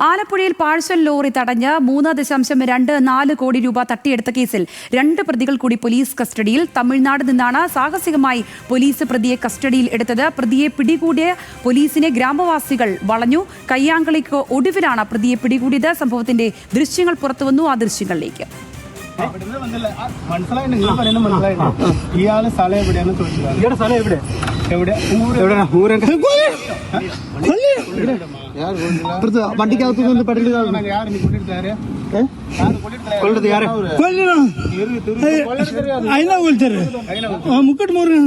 ആലപ്പുഴയിൽ parcel lorry തടഞ്ഞ് 3.24 കോടി രൂപ തട്ടിയെടുത്ത കേസിൽ 2 പ്രതികൾ കൂടി പോലീസ് കസ്റ്റഡിയിൽ. തമിഴ്നാട് നിന്നാണ് സാഹസികമായി പോലീസ് പ്രതിയെ കസ്റ്റഡിയിൽ എടുത്തത്. പ്രതിയെ പിടികൂടിയ പോലീസിനെ ഗ്രാമവാസികൾ വളഞ്ഞു. കയ്യാങ്കളിക്ക് ഒടുവിലാണ് പ്രതിയെ പിടികൂടിയത്. സംഭവത്തിന്റെ ദൃശ്യങ്ങൾ പുറത്തുവന്നു. ആ ദൃശ്യങ്ങളിലേക്ക്. ഇയാള് സ്ഥലം എവിടെയാണെന്ന് ചോദിച്ചത്. ഇയാളുടെ സ്ഥലം എവിടെ? വണ്ടിക്കകത്ത് പെടല് മുക്കട്ട് മോറ്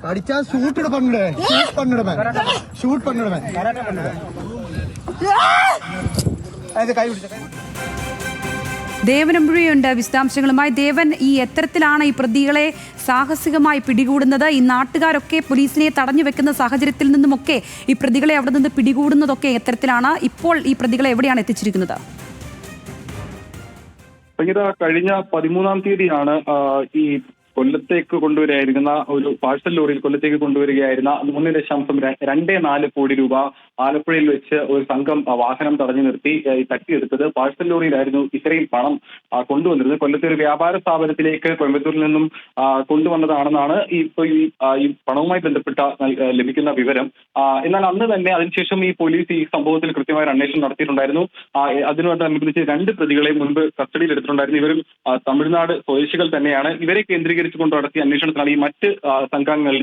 கடிச்சா ஷூட் பண்ணுடே ஷூட் பண்ணிடுவேன் ദേവനമ്പുഴയുണ്ട് വിശദാംശങ്ങളുമായി. ദേവൻ, ഈ എത്തരത്തിലാണ് ഈ പ്രതികളെ സാഹസികമായി പിടികൂടുന്നത്? ഈ നാട്ടുകാരൊക്കെ പോലീസിനെ തടഞ്ഞു വെക്കുന്ന സാഹചര്യത്തിൽ നിന്നുമൊക്കെ ഈ പ്രതികളെ അവിടെ നിന്ന് പിടികൂടുന്നതൊക്കെ എത്തരത്തിലാണ്? ഇപ്പോൾ ഈ പ്രതികളെ എവിടെയാണ് എത്തിച്ചിരിക്കുന്നത്? കഴിഞ്ഞ 13-ാം തീയതിയാണ് ഈ കൊല്ലത്തേക്ക് കൊണ്ടുവരികയായിരുന്ന ഒരു പാഴ്സൽ ലോറിയിൽ കൊല്ലത്തേക്ക് കൊണ്ടുവരികയായിരുന്ന 3.24 കോടി രൂപ ആലപ്പുഴയിൽ വെച്ച് ഒരു സംഘം വാഹനം തടഞ്ഞു നിർത്തി തട്ടിയെടുത്തത്. പാഴ്സൽ ലോറിയിലായിരുന്നു ഇത്രയും പണം കൊണ്ടുവന്നിരുന്നത്. കൊല്ലത്തെ ഒരു വ്യാപാര സ്ഥാപനത്തിലേക്ക് കോയമ്പത്തൂരിൽ നിന്നും കൊണ്ടുവന്നതാണെന്നാണ് ഈ പണവുമായി ബന്ധപ്പെട്ട ലഭിക്കുന്ന വിവരം. എന്നാൽ അന്ന് തന്നെ അതിനുശേഷം ഈ പോലീസ് ഈ സംഭവത്തിൽ കൃത്യമായ അന്വേഷണം നടത്തിയിട്ടുണ്ടായിരുന്നു. അതിനോടനുബന്ധിച്ച് 2 പ്രതികളെ മുൻപ് കസ്റ്റഡിയിൽ എടുത്തിട്ടുണ്ടായിരുന്നു. ഇവരും തമിഴ്നാട് സ്വദേശികൾ തന്നെയാണ്. ഇവരെ കേന്ദ്രീകരിച്ചുകൊണ്ട് നടത്തിയ അന്വേഷണത്തിലാണ് ഈ മറ്റ് സംഘങ്ങൾ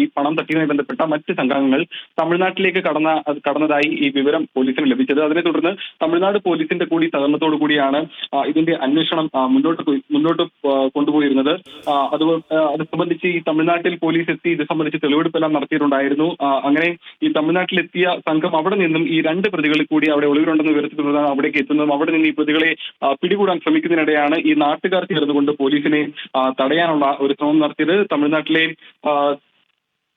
ഈ പണം തട്ടിയുമായി ബന്ധപ്പെട്ട മറ്റ് സംഘങ്ങൾ തമിഴ്നാട്ടിലേക്ക് കടന്നതായി ഈ വിവരം പോലീസിന് ലഭിച്ചത്. അതിനെ തുടർന്ന് തമിഴ്നാട് പോലീസിന്റെ കൂടി സഹകരണത്തോടു കൂടിയാണ് ഇതിന്റെ അന്വേഷണം മുന്നോട്ട് കൊണ്ടുപോയിരുന്നത്. അത് സംബന്ധിച്ച് ഈ തമിഴ്നാട്ടിൽ പോലീസ് എത്തി ഇത് സംബന്ധിച്ച് തെളിവെടുപ്പെല്ലാം നടത്തിയിട്ടുണ്ടായിരുന്നു. അങ്ങനെ ഈ തമിഴ്നാട്ടിലെത്തിയ സംഘം അവിടെ നിന്നും ഈ 2 പ്രതികളിൽ കൂടി അവിടെ ഒളിവിലുണ്ടെന്ന് വിവരത്തെ തുടർന്നാണ് അവിടേക്ക് എത്തുന്നതും അവിടെ നിന്ന് ഈ പ്രതികളെ പിടികൂടാൻ ശ്രമിക്കുന്നതിനിടെയാണ് ഈ നാട്ടുകാർ ചേർന്നുകൊണ്ട് പോലീസിനെ തടയാനുള്ള ഒരു ശ്രമം നടത്തിയത്.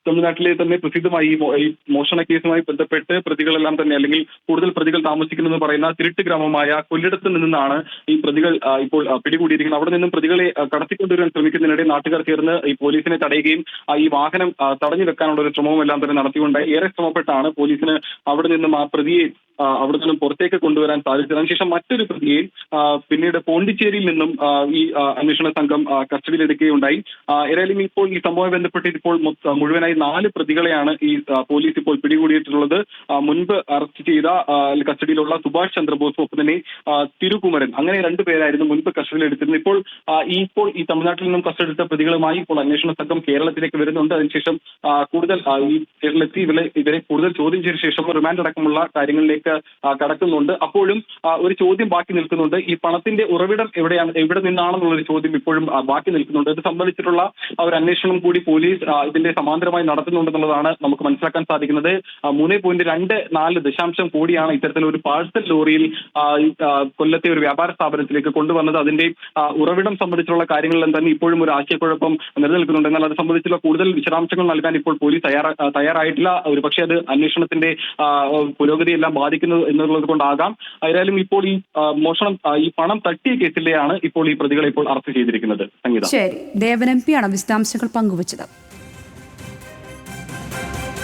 തമിഴ്നാട്ടിലെ തന്നെ പ്രസിദ്ധമായി ഈ മോഷണ കേസുമായി ബന്ധപ്പെട്ട് പ്രതികളെല്ലാം തന്നെ അല്ലെങ്കിൽ കൂടുതൽ പ്രതികൾ താമസിക്കുന്നെന്ന് പറയുന്ന തിരുട്ട് ഗ്രാമമായ കൊല്ലിടത്ത് നിന്നാണ് ഈ പ്രതികൾ ഇപ്പോൾ പിടികൂടിയിരിക്കുന്നത്. അവിടെ നിന്നും പ്രതികളെ കടത്തിക്കൊണ്ടുവരാൻ ശ്രമിക്കുന്നതിനിടെ നാട്ടുകാർ ചേർന്ന് ഈ പോലീസിനെ തടയുകയും ഈ വാഹനം തടഞ്ഞു വെക്കാനുള്ള ഒരു ശ്രമവും എല്ലാം തന്നെ നടത്തിക്കൊണ്ട് ഏറെ ശ്രമപ്പെട്ടാണ് പോലീസിന് അവിടെ നിന്നും ആ പ്രതിയെ അവിടെ നിന്നും പുറത്തേക്ക് കൊണ്ടുവരാൻ സാധിച്ചത്. അതിനുശേഷം മറ്റൊരു പ്രതിയെ പിന്നീട് പോണ്ടിച്ചേരിയിൽ നിന്നും ഈ അന്വേഷണ സംഘം കസ്റ്റഡിയിലെടുക്കുകയുണ്ടായി. ഏതായാലും ഇപ്പോൾ ഈ സംഭവവുമായി ബന്ധപ്പെട്ട് ഇപ്പോൾ മുഴുവനായി 4 പ്രതികളെയാണ് ഈ പോലീസ് ഇപ്പോൾ പിടികൂടിയിട്ടുള്ളത്. മുൻപ് അറസ്റ്റ് ചെയ്ത കസ്റ്റഡിയിലുള്ള സുഭാഷ് ചന്ദ്രബോസും ഒപ്പം തന്നെ തിരുകുമരൻ, അങ്ങനെ 2 പേരായിരുന്നു മുൻപ് കസ്റ്റഡിയിലെടുത്തിരുന്നത്. ഇപ്പോൾ ഈ തമിഴ്നാട്ടിൽ നിന്നും കസ്റ്റഡിയെടുത്ത പ്രതികളുമായി ഇപ്പോൾ അന്വേഷണ സംഘം കേരളത്തിലേക്ക് വരുന്നുണ്ട്. അതിനുശേഷം കൂടുതൽ ഈ കേരളത്തിൽ ഇവരെ കൂടുതൽ ചോദ്യം ചെയ്ത ശേഷം റിമാൻഡ് അടക്കമുള്ള കാര്യങ്ങളിലേക്ക് കടക്കുന്നുണ്ട്. അപ്പോഴും ഒരു ചോദ്യം ബാക്കി നിൽക്കുന്നുണ്ട്. ഈ പണത്തിന്റെ ഉറവിടം എവിടെ നിന്നാണെന്നുള്ളൊരു ചോദ്യം ഇപ്പോഴും ബാക്കി നിൽക്കുന്നുണ്ട്. ഇത് സംബന്ധിച്ചിട്ടുള്ള ഒരു അന്വേഷണം കൂടി പോലീസ് ഇതിന്റെ സമാന്തരമായി നടത്തുന്നുണ്ടെന്നുള്ളതാണ് നമുക്ക് മനസ്സിലാക്കാൻ സാധിക്കുന്നത്. 3.24 കോടിയാണ് ഇത്തരത്തിലൊരു പാഴ്സൽ ലോറിയിൽ കൊല്ലത്തെ ഒരു വ്യാപാര സ്ഥാപനത്തിലേക്ക് കൊണ്ടുവന്നത്. അതിന്റെ ഉറവിടം സംബന്ധിച്ചുള്ള കാര്യങ്ങളിലും തന്നെ ഇപ്പോഴും ഒരു ആശയക്കുഴപ്പം നിലനിൽക്കുന്നുണ്ട്. എന്നാൽ അത് സംബന്ധിച്ചുള്ള കൂടുതൽ വിശദാംശങ്ങൾ നൽകാൻ ഇപ്പോൾ പോലീസ് തയ്യാറായിട്ടില്ല. ഒരു പക്ഷേ അത് അന്വേഷണത്തിന്റെ പുരോഗതിയെല്ലാം ബാധിക്കുന്നത് എന്നുള്ളത് കൊണ്ടാകാം. ആയാലും ഇപ്പോൾ ഈ മോഷണം ഈ പണം തട്ടിയ കേസിലെയാണ് ഇപ്പോൾ ഈ പ്രതികളെ ഇപ്പോൾ അറസ്റ്റ് ചെയ്തിരിക്കുന്നത്. സംഗീത. ശരി, ദേവൻ MP ആണ് വിശദാംശങ്ങൾ പങ്കുവച്ചത്.